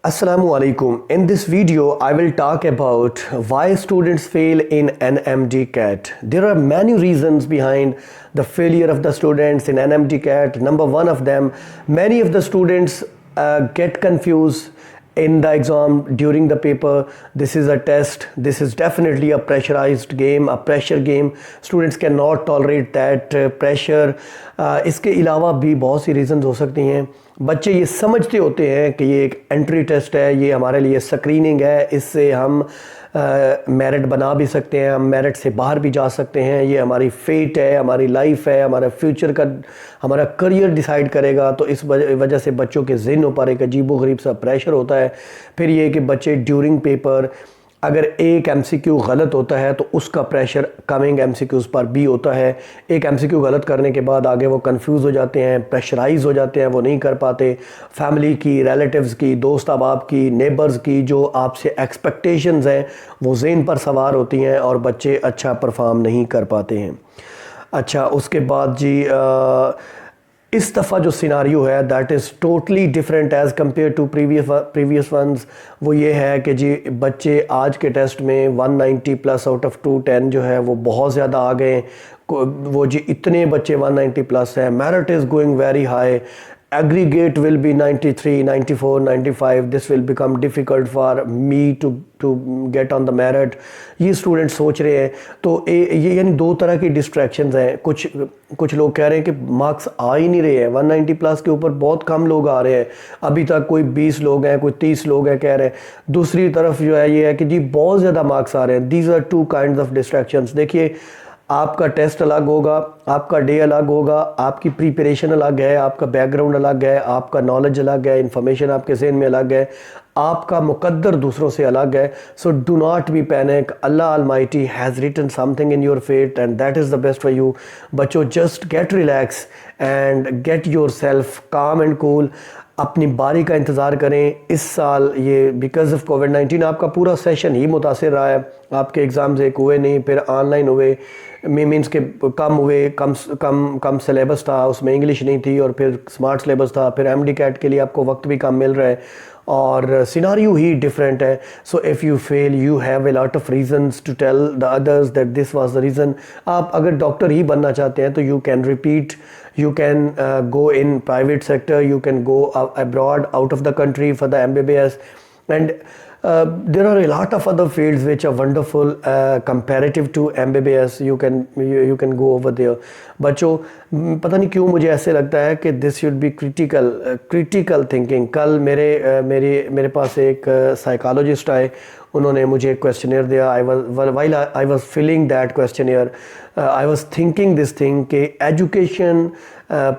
Assalamu alaikum. In this video, I will talk about why students fail in an Mdcat. There are many reasons behind the failure of the students in an Mdcat. Number one of them, many of the students get confused in the exam during the paper. This is a test. This is definitely a pressurized game, a pressure game. Students cannot tolerate that pressure. इसके अलावा भी बहुत सी reasons हो सकती हैं. बच्चे ये समझते होते हैं कि ये एक एंट्री टेस्ट है, ये हमारे लिए स्क्रीनिंग है, इससे हम मेरिट बना भी सकते हैं, हम मेरिट से बाहर भी जा सकते हैं, ये हमारी फेट है, हमारी लाइफ है, हमारा फ्यूचर का हमारा करियर डिसाइड करेगा. तो इस वजह से बच्चों के ज़हनों पर एक अजीबोगरीब सा प्रेशर होता है. फिर ये कि बच्चे ड्यूरिंग पेपर अगर एक एमसीक्यू गलत होता है तो उसका प्रेशर कमिंग एमसीक्यूज़ पर भी होता है. एक एमसीक्यू गलत करने के बाद आगे वो कंफ्यूज हो जाते हैं, प्रेशराइज हो जाते हैं, वो नहीं कर पाते. फैमिली की, रिलेटिव्स की, दोस्त अहबाब की, नेबर्स की जो आपसे एक्सपेक्टेशंस हैं वो ज़हन पर सवार होती हैं और बच्चे अच्छा परफॉर्म नहीं कर पाते हैं. अच्छा, उसके बाद जी इस दफ़ा जो सिनारियो है that is totally different as compare to previous ones. वो ये है कि जी बच्चे आज के टेस्ट में 190 प्लस आउट ऑफ 210 जो है वो बहुत ज़्यादा आ गए. वो जी इतने बच्चे 190 प्लस हैं. Merit is going very high. Aggregate will be 93, 94, 95. This will become difficult for me to get on the merit. ये स्टूडेंट सोच रहे हैं. तो ये यानी दो तरह की डिस्ट्रैक्शंस हैं. कुछ लोग कह रहे हैं कि मार्क्स आ ही नहीं रहे हैं. 190 प्लस के ऊपर बहुत कम लोग आ रहे हैं. अभी तक कोई 20 लोग हैं, कोई 30 लोग हैं कह रहे हैं. दूसरी तरफ जो है ये है कि जी बहुत ज़्यादा मार्क्स आ रहे हैं. These are two kinds of distractions. देखिए, आपका टेस्ट अलग होगा, आपका डे अलग होगा, आपकी प्रिपरेशन अलग है, आपका बैकग्राउंड अलग है, आपका नॉलेज अलग है, इन्फॉर्मेशन आपके ज़हन में अलग है, आपका मुकद्दर दूसरों से अलग है. So do not be panic. Allah almighty has written something in your fate and that is the best for you. बच्चों, just get relax and get your self calm and cool. अपनी बारी का इंतज़ार करें. इस साल ये बिकॉज ऑफ कोविड-19 आपका पूरा सेशन ही मुतासिर रहा है. आपके एग्ज़ाम्स एक हुए नहीं, फिर ऑनलाइन हुए, मीन्स के कम हुए, कम सिलेबस था, उसमें इंग्लिश नहीं थी, और फिर स्मार्ट सिलेबस था, फिर MD-CAT के लिए आपको वक्त भी कम मिल रहा है और सिनारियो ही डिफरेंट है. So if you fail you have a lot of reasons to tell the others that this was the reason. आप अगर डॉक्टर ही बनना चाहते हैं तो you can repeat, you can go in private sector, you can go abroad out of the country for the MBBS, and there are a lot of other fields which are wonderful comparative to MBBS. you can go over there. बच्चों, पता नहीं क्यों मुझे ऐसे लगता है कि this should be critical thinking. कल मेरे पास एक साइकोलॉजिस्ट आए. उन्होंने मुझे एक क्वेश्चनियर दिया. while I was filling that questionnaire, I was thinking this thing कि education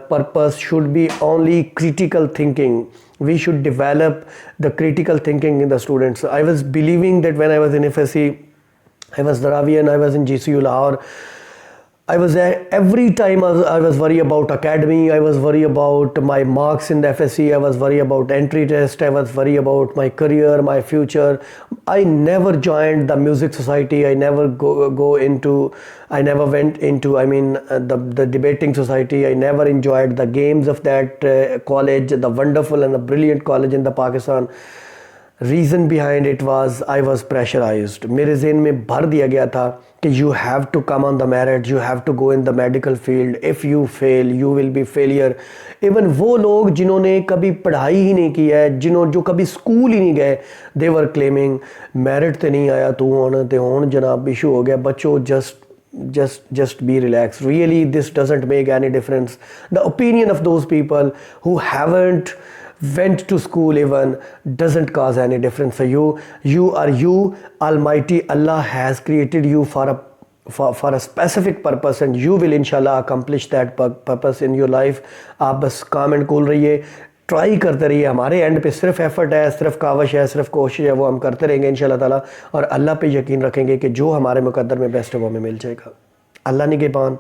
purpose should be only critical thinking. We should develop the critical thinking in the students. I was believing that when I was in FSC, I was Dharavian, I was in GCU Lahore. I was there every time. I was worried about academy, I was worried about my marks in the FSC, I was worried about entry test, I was worried about my career, my future. I never joined the music society, I never went into the debating society. I never enjoyed the games of that college, the wonderful and the brilliant college in the Pakistan. Reason behind it was I was pressurized. मेरे जहन में भर दिया गया था कि you have to come on the merit, you have to go in the medical field. If you fail you will be failure. Even वो लोग जिन्होंने कभी पढ़ाई ही नहीं की है, जो कभी स्कूल ही नहीं गए, दे वर क्लेमिंग मेरिट तो नहीं आया, तू होन जनाब इशू हो गया. बच्चों, just be relaxed. Really, this doesn't make any difference. The opinion of those people who haven't went to school even doesn't cause any difference for you. You are you. Almighty Allah has created you for a specific purpose and you will inshallah accomplish that purpose in your life. आप बस काम and cool रहिए, try करते रहिए. हमारे and पे सिर्फ effort है, सिर्फ कावश है, सिर्फ कोशिश है, वो हम करते रहेंगे इंशाल्लाह ताला, और अल्लाह पे यकीन रखेंगे कि जो हमारे मुकद्दर में बेस्ट है वो हमें मिल जाएगा. अल्लाह निगहबान.